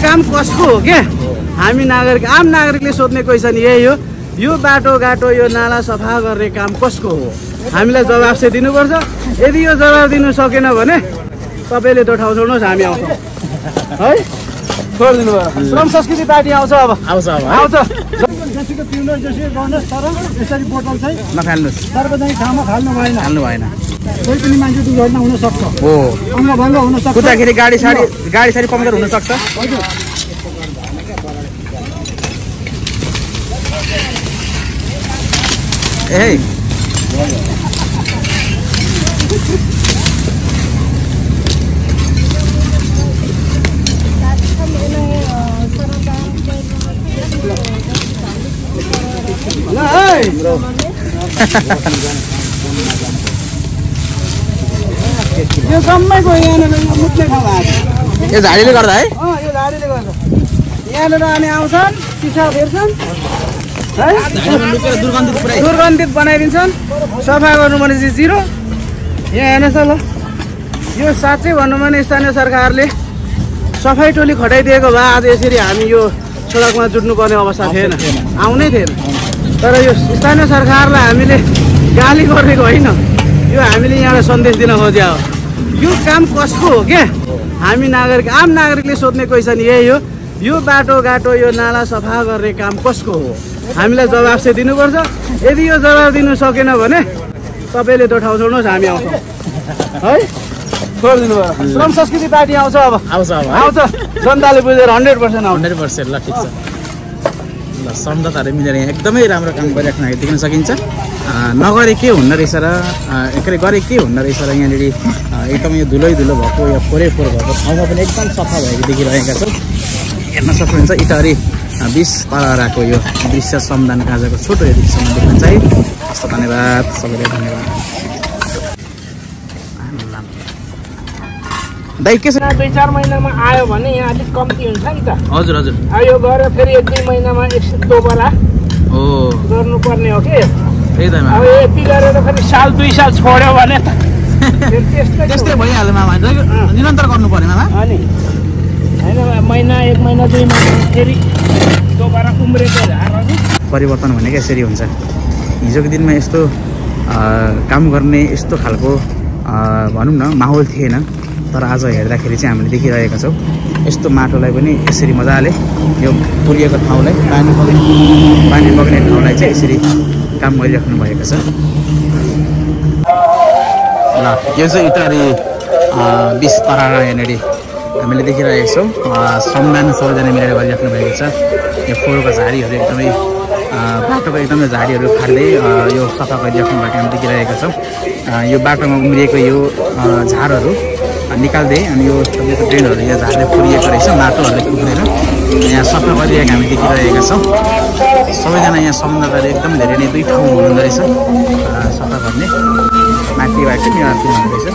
काम कसको हो के? हामी नागरिक, आम नागरिकले सोध्ने क्वेसन यही हो। यो बाटोघाटो यो नाला सफा गर्ने काम कसको हो? हामीलाई जवाफ चाहिँ दिनुपर्छ। यदि यो जवाफ दिनु सकेन भने तपाईँले त्यो ठाउँ छोड्नुहोस्, हामी आउँछौँ है। छोडिदिनु भयो। श्रम संस्कृति पार्टी आउँछ अब आउँछ जतिको पिउनुहोस् जसरी गर्नुहोस्, तर यसरी बोतल चाहिँ नफाल्नुहोस्। सार्वजनिक ठाउँमा फाल्नु भएन कोही पनि मान्छे दुर्घटना हुन सक्छ हो, अङ्गभङ्ग हुन सक्छ, कुद्दाखेरि गाडी साडी पङ्क्चर हुन सक्छ। ए यो जम्मैको यहाँनिर मुख्य ठाउँ आएको यो झाडीले गर्दा है। यो झाडीले गर्दा यहाँनिर अनि आउँछन्, पिसाब हेर्छन् है, दुर्गन्धित बनाइदिन्छन्। सफा गर्नु भने चाहिँ जिरो। यहाँ हेर्नुहोस् त ल, यो साँच्चै भन्नु भने स्थानीय सरकारले सफाइ टोली खटाइदिएको भए आज यसरी हामी यो सडकमा जुट्नुपर्ने अवस्था थिएन, आउनै थिएन। तर यो स्थानीय सरकारलाई हामीले गाली गरेको होइन, यो हामीले यहाँबाट सन्देश दिन खोज्या हो। यो काम कसको हो के? हामी नागरिक, आम नागरिकले सोध्ने क्वेसन यही हो। यो बाटोघाटो यो नाला सफा गर्ने काम कसको हो? हामीलाई जवाफ चाहिँ दिनुपर्छ। यदि यो जवाफ दिनु सकेन भने तपाईँले त्यो ठाउँ छोड्नुहोस्, हामी आउँछौँ है। छोडिदिनु भयो। श्रम संस्कृति पार्टी आउँछ अब आउँछ जनताले बुझेर 100% आउँछ। 100% ल, ठिक छ ल। सम्झौताहरू मिलेर यहाँ एकदमै राम्रो काम गरिराख्नु देख्न सकिन्छ। नगरे के हुन्न रहेछ र गरे के हुन्न रहेछ र यहाँनिर एकदमै यो धुलै धुलो भएको या फोहोरै फोहोर भएको ठाउँमा पनि एकदम सफा भएको देखिरहेका छौँ। हेर्न सक्नुहुन्छ इटहरी 20 पाराको यो दृश्य सम्मान कार्यको छोटो यो दृश्यमा देख्न चाहिँ। हस्त धन्यवाद सबैलाई, धन्यवाद। दाइ के छ? 2-4 महिनामा आयो भने यहाँ अलिक कम्ती हुन्छ नि त। हजुर हजुर। यो गएर फेरि 1-2 महिनामा एकछिन दोबारा हो गर्नुपर्ने हो कि। त्यही त अब यति गरेर फेरि साल 2 साल छोड्यो भने त त्यस्तै भइहाल्यो मामा। निरन्तर गर्नु पर्यो मामा। अनि होइन महिना 1 महिना 2 महिना फेरि दोबारा उम्रेको झारहरू। परिवर्तन भनेको यसरी हुन्छ। हिजोको दिनमा यस्तो काम गर्ने यस्तो खालको भनौँ न माहौल थिएन, तर आज हेर्दाखेरि चाहिँ हामीले देखिरहेका छौँ यस्तो माटोलाई पनि यसरी मजाले यो पुरिएको ठाउँलाई पानी बग्ने ठाउँलाई चाहिँ यसरी काम गरिराख्नु भएको छ ल। यो चाहिँ इटहरी 20 तरारा यहाँनिर हामीले देखिरहेका छौँ। सम्मान सबैजना मिलेर गरिराख्नु भएको छ। यो फोहोरको झाडीहरू एकदमै बाटोको एकदमै झाडीहरू फाट्दै यो सफा गरिराख्नु भएको हामी देखिरहेका छौँ। यो बाटोमा उम्रिएको यो झारहरू निकाल्दै अनि यो तपाईँको ड्रेनहरू यहाँ झारले पुरिएको रहेछ, माटोहरूले उम्रेर यहाँ सफा गरिरहेको हामी देखिरहेका छौँ। सबैजना यहाँ सम्झौताले एकदम धेरै नै 2 ठाउँ हुनुहुँदो रहेछ सफा गर्ने। माथिबाट मेरा हुनुहुँदो रहेछ।